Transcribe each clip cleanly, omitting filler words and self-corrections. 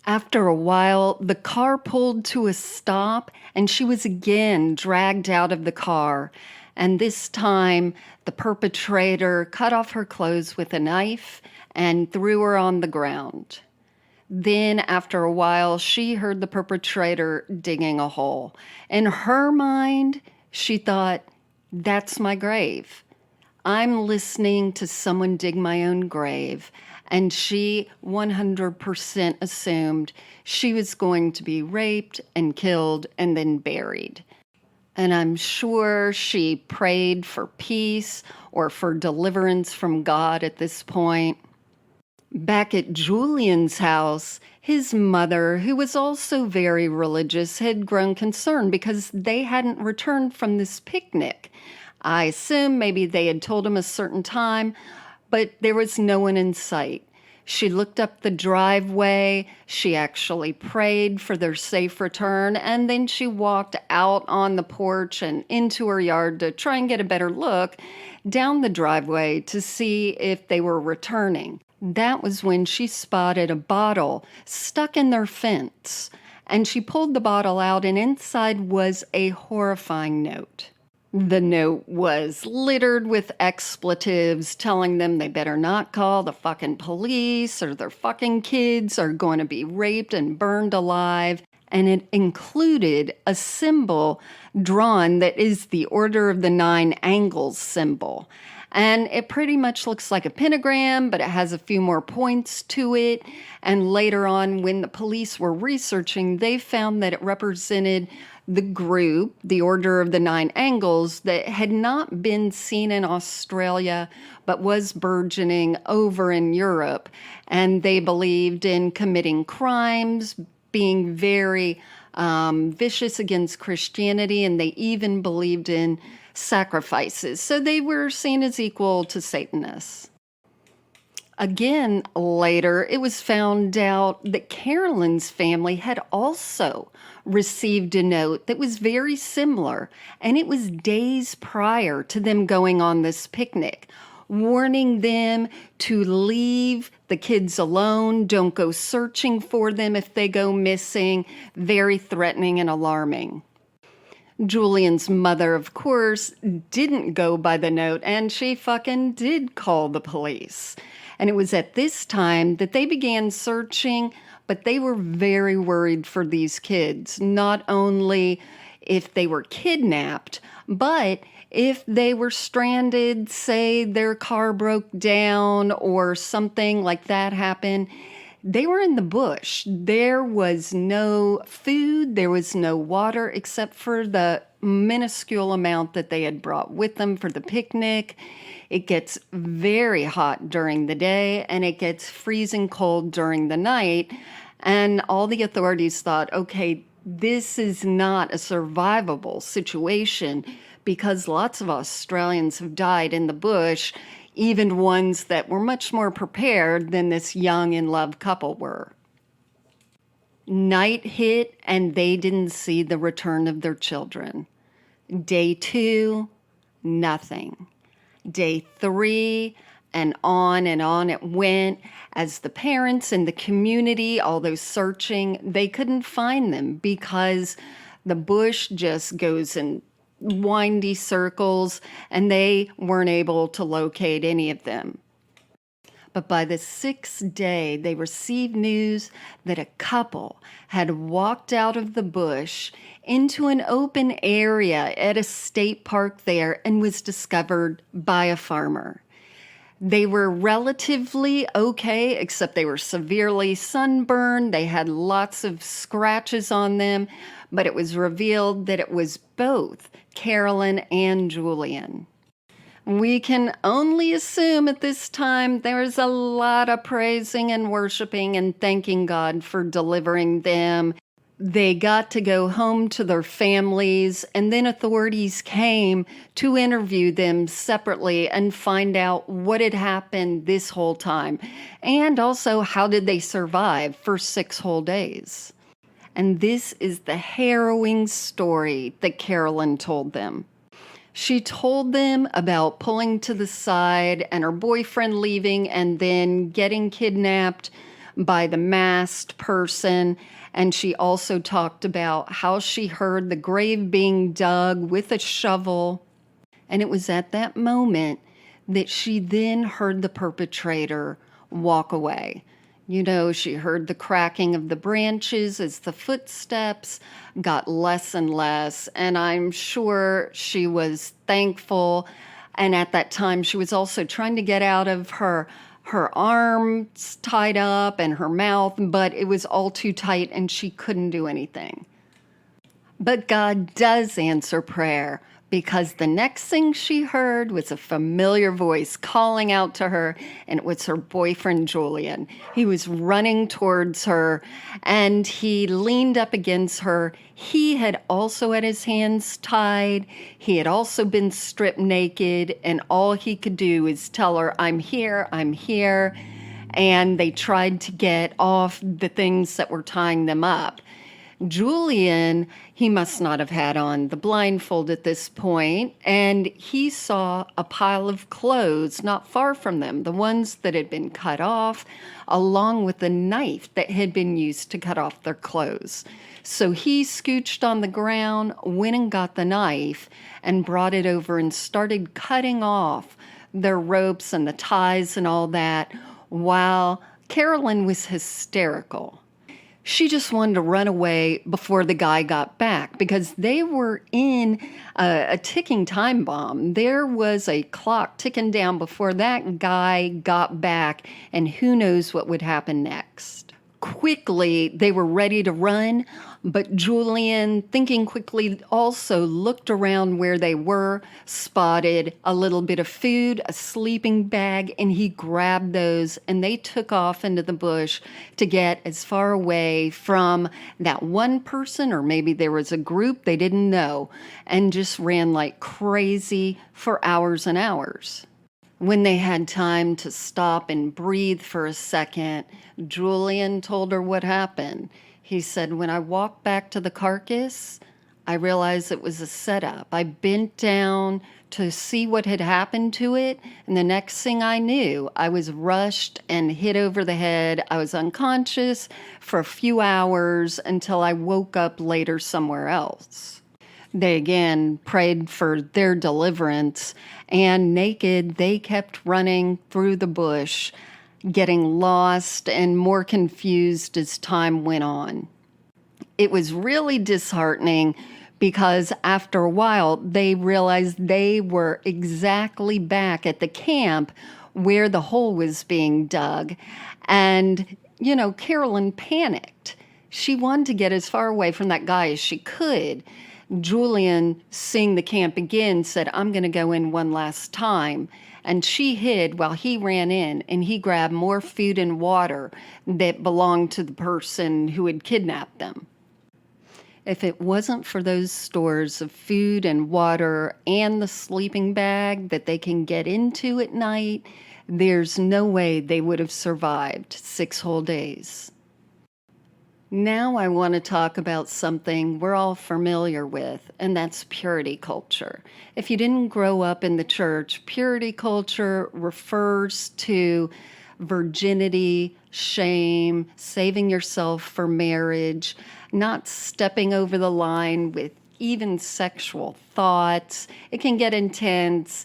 After a while, the car pulled to a stop and she was again dragged out of the car. And this time, the perpetrator cut off her clothes with a knife and threw her on the ground. Then, after a while, she heard the perpetrator digging a hole. In her mind, she thought, that's my grave. I'm listening to someone dig my own grave. And she 100% assumed she was going to be raped and killed and then buried. And I'm sure she prayed for peace or for deliverance from God at this point. Back at Julian's house, his mother, who was also very religious, had grown concerned because they hadn't returned from this picnic. I assume maybe they had told him a certain time, but there was no one in sight. She looked up the driveway. She actually prayed for their safe return, and then she walked out on the porch and into her yard to try and get a better look down the driveway to see if they were returning. That was when she spotted a bottle stuck in their fence, and she pulled the bottle out, and inside was a horrifying note. The note was littered with expletives telling them they better not call the fucking police or their fucking kids are going to be raped and burned alive. And it included a symbol drawn that is the Order of the Nine Angles symbol. And it pretty much looks like a pentagram, but it has a few more points to it. And later on, when the police were researching, they found that it represented the group, the Order of the Nine Angles, that had not been seen in Australia, but was burgeoning over in Europe. And they believed in committing crimes, being very vicious against Christianity, and they even believed in sacrifices. So they were seen as equal to Satanists. Again, later, it was found out that Carolyn's family had also received a note that was very similar, and it was days prior to them going on this picnic, warning them to leave the kids alone, don't go searching for them if they go missing, very threatening and alarming. Julian's mother, of course, didn't go by the note, and she fucking did call the police. And it was at this time that they began searching, but they were very worried for these kids, not only if they were kidnapped, but if they were stranded, say their car broke down or something like that happened. They were in the bush. There was no food, there was no water except for the minuscule amount that they had brought with them for the picnic. It gets very hot during the day and it gets freezing cold during the night. And all the authorities thought, okay, this is not a survivable situation because lots of Australians have died in the bush, even ones that were much more prepared than this young in love couple were. Night hit and they didn't see the return of their children. Day 2, nothing. Day 3, and on it went. As the parents and the community, although searching, they couldn't find them because the bush just goes in windy circles and they weren't able to locate any of them. But by the 6th day, they received news that a couple had walked out of the bush into an open area at a state park there and was discovered by a farmer. They were relatively okay, except they were severely sunburned. They had lots of scratches on them, but it was revealed that it was both Carolyn and Julian. We can only assume at this time there's a lot of praising and worshiping and thanking God for delivering them. They got to go home to their families, and then authorities came to interview them separately and find out what had happened this whole time, and also how did they survive for 6 whole days. And this is the harrowing story that Carolyn told them. She told them about pulling to the side and her boyfriend leaving and then getting kidnapped by the masked person. And she also talked about how she heard the grave being dug with a shovel. And it was at that moment that she then heard the perpetrator walk away. You know, she heard the cracking of the branches as the footsteps got less and less. And I'm sure she was thankful. And at that time, she was also trying to get out of her arms tied up and her mouth, but it was all too tight and she couldn't do anything. But God does answer prayer, because the next thing she heard was a familiar voice calling out to her, and it was her boyfriend, Julian. He was running towards her, and he leaned up against her. He had also had his hands tied. He had also been stripped naked, and all he could do is tell her, "I'm here, I'm here." And they tried to get off the things that were tying them up. Julian, he must not have had on the blindfold at this point, and he saw a pile of clothes not far from them, the ones that had been cut off, along with the knife that had been used to cut off their clothes. So he scooched on the ground, went and got the knife, and brought it over and started cutting off their ropes and the ties and all that, while Carolyn was hysterical. She just wanted to run away before the guy got back, because they were in a ticking time bomb. There was a clock ticking down before that guy got back, and who knows what would happen next. Quickly, they were ready to run, but Julian, thinking quickly, also looked around where they were, spotted a little bit of food, a sleeping bag, and he grabbed those, and they took off into the bush to get as far away from that one person, or maybe there was a group, they didn't know, and just ran like crazy for hours and hours. When they had time to stop and breathe for a second, Julian told her what happened. He said, "When I walked back to the carcass, I realized it was a setup. I bent down to see what had happened to it, and the next thing I knew, I was rushed and hit over the head. I was unconscious for a few hours until I woke up later somewhere else." They again prayed for their deliverance, and naked, they kept running through the bush, getting lost and more confused as time went on. It was really disheartening, because after a while, they realized they were exactly back at the camp where the hole was being dug. And, you know, Carolyn panicked. She wanted to get as far away from that guy as she could. Julian, seeing the camp again, said, "I'm going to go in one last time." And she hid while he ran in, and he grabbed more food and water that belonged to the person who had kidnapped them. If it wasn't for those stores of food and water and the sleeping bag that they can get into at night, there's no way they would have survived 6 whole days. Now I want to talk about something we're all familiar with, and that's purity culture. If you didn't grow up in the church, purity culture refers to virginity, shame, saving yourself for marriage, not stepping over the line with even sexual thoughts. It can get intense,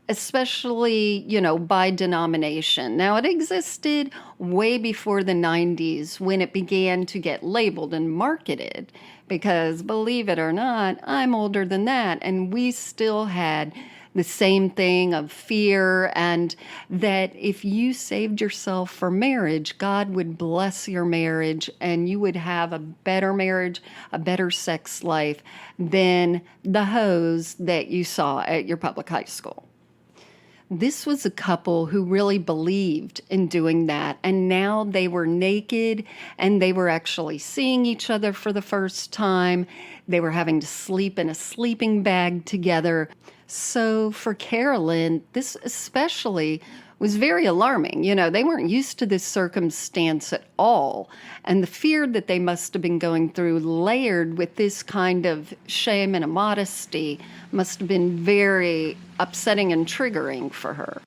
especially, by denomination. Now, it existed way before the 90s when it began to get labeled and marketed, because believe it or not, I'm older than that, and we still had the same thing of fear, and that if you saved yourself for marriage, God would bless your marriage and you would have a better marriage, a better sex life than the hoes that you saw at your public high school. This was a couple who really believed in doing that, and now they were naked and they were actually seeing each other for the first time. They were having to sleep in a sleeping bag together. So for Carolyn, this especially was very alarming. They weren't used to this circumstance at all. And the fear that they must have been going through, layered with this kind of shame and immodesty, must have been very upsetting and triggering for her.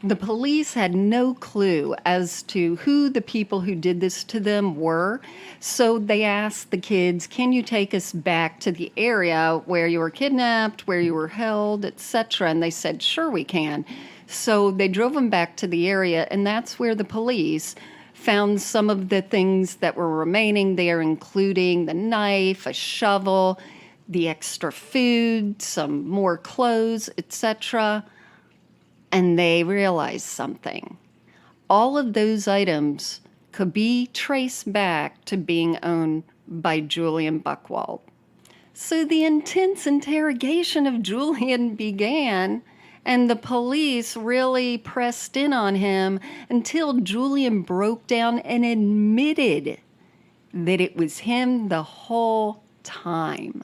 The police had no clue as to who the people who did this to them were. So they asked the kids, "Can you take us back to the area where you were kidnapped, where you were held, etc.?" And they said, "Sure, we can." So they drove them back to the area, and that's where the police found some of the things that were remaining there, including the knife, a shovel, the extra food, some more clothes, etc. And they realized something. All of those items could be traced back to being owned by Julian Buchwald. So the intense interrogation of Julian began, and the police really pressed in on him until Julian broke down and admitted that it was him the whole time.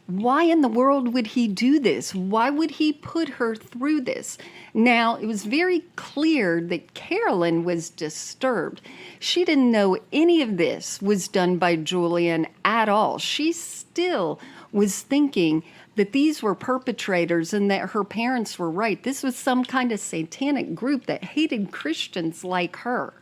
Why in the world would he do this? Why would he put her through this? Now, it was very clear that Carolyn was disturbed. She didn't know any of this was done by Julian at all. She still was thinking that these were perpetrators and that her parents were right. This was some kind of satanic group that hated Christians like her.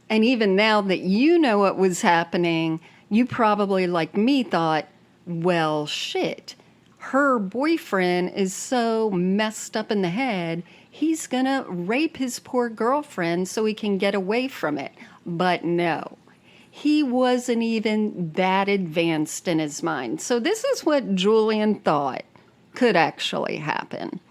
And even now that you know what was happening, you probably, like me, thought, well, shit, her boyfriend is so messed up in the head, he's gonna rape his poor girlfriend so he can get away from it. But no, he wasn't even that advanced in his mind. So this is what Julian thought could actually happen.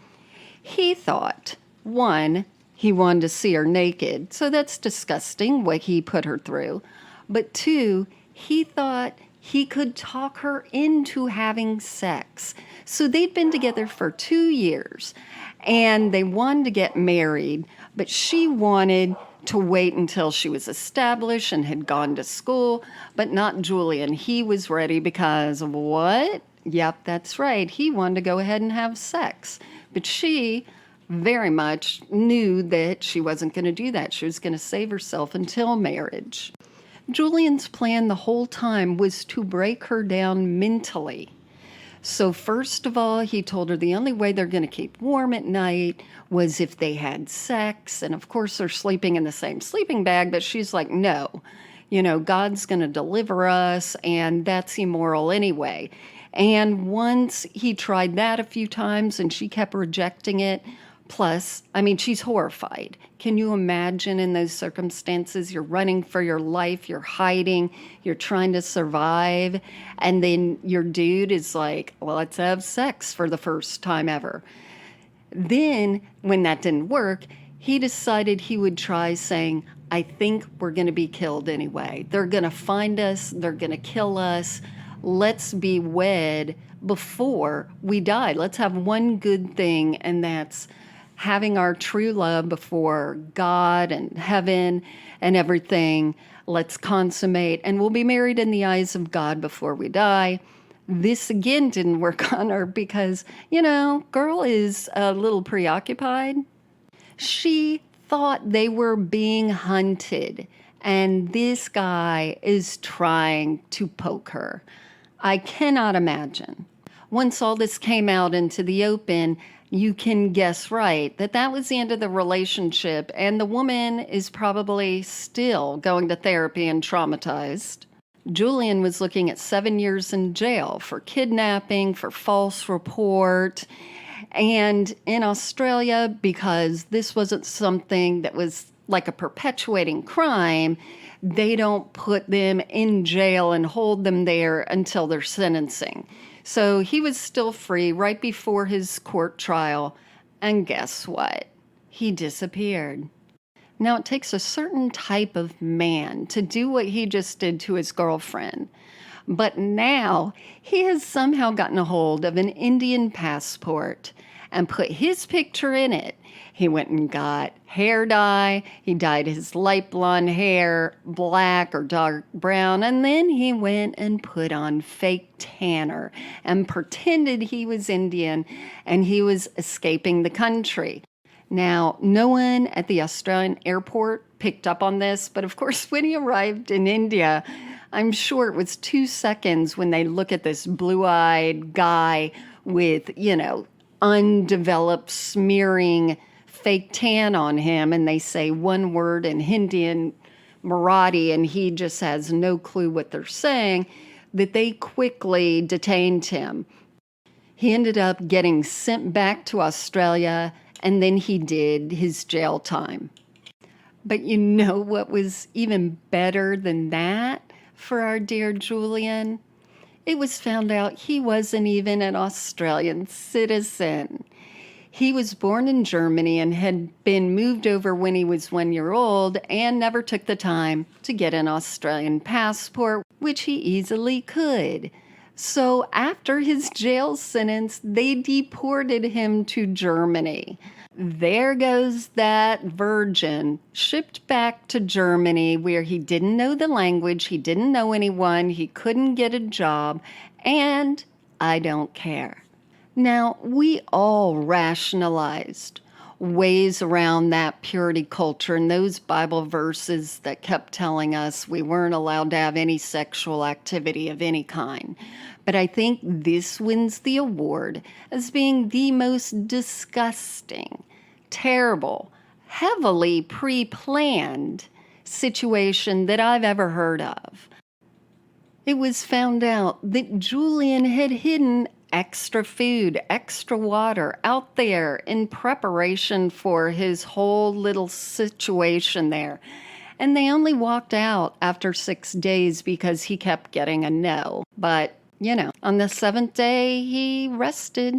He thought, one, he wanted to see her naked, so that's disgusting what he put her through. But two, he thought he could talk her into having sex. So they'd been together for 2 years, and they wanted to get married, but she wanted to wait until she was established and had gone to school, but not Julian. He was ready because what? Yep, that's right. He wanted to go ahead and have sex. But she very much knew that she wasn't going to do that. She was going to save herself until marriage. Julian's plan the whole time was to break her down mentally. So first of all, he told her the only way they're going to keep warm at night was if they had sex. And of course, they're sleeping in the same sleeping bag, but she's like, no, God's going to deliver us, and that's immoral anyway. And once he tried that a few times and she kept rejecting it, plus, she's horrified. Can you imagine in those circumstances? You're running for your life, you're hiding, you're trying to survive, and then your dude is like, well, let's have sex for the first time ever. Then, when that didn't work, he decided he would try saying, I think we're going to be killed anyway. They're going to find us, they're going to kill us. Let's be wed before we die. Let's have one good thing, and that's having our true love before God and heaven and everything. Let's consummate, and we'll be married in the eyes of God before we die. This again didn't work on her because, girl is a little preoccupied. She thought they were being hunted, and this guy is trying to poke her. I cannot imagine. Once all this came out into the open, you can guess right that was the end of the relationship, and the woman is probably still going to therapy and traumatized. Julian was looking at 7 years in jail for kidnapping, for false report, and in Australia, because this wasn't something that was like a perpetuating crime, they don't put them in jail and hold them there until their sentencing. So he was still free right before his court trial, and guess what? He disappeared. Now, it takes a certain type of man to do what he just did to his girlfriend. But now he has somehow gotten a hold of an Indian passport and put his picture in it. He went and got hair dye. He dyed his light blonde hair black or dark brown. And then he went and put on fake tanner and pretended he was Indian and he was escaping the country. Now, no one at the Australian airport picked up on this, but of course, when he arrived in India, I'm sure it was 2 seconds when they look at this blue-eyed guy with, undeveloped, smearing fake tan on him and they say one word in Hindi and Marathi and he just has no clue what they're saying, that they quickly detained him. He ended up getting sent back to Australia, and then he did his jail time. But you know what was even better than that for our dear Julian? It was found out he wasn't even an Australian citizen. He was born in Germany and had been moved over when he was 1 year old and never took the time to get an Australian passport, which he easily could. So after his jail sentence, they deported him to Germany. There goes that virgin, shipped back to Germany where he didn't know the language, he didn't know anyone, he couldn't get a job, and I don't care. Now, we all rationalized ways around that purity culture and those Bible verses that kept telling us we weren't allowed to have any sexual activity of any kind. But I think this wins the award as being the most disgusting, terrible, heavily pre-planned situation that I've ever heard of. It was found out that Julian had hidden extra food, extra water out there in preparation for his whole little situation there. And they only walked out after 6 days because he kept getting a no. But, on the 7th day, he rested.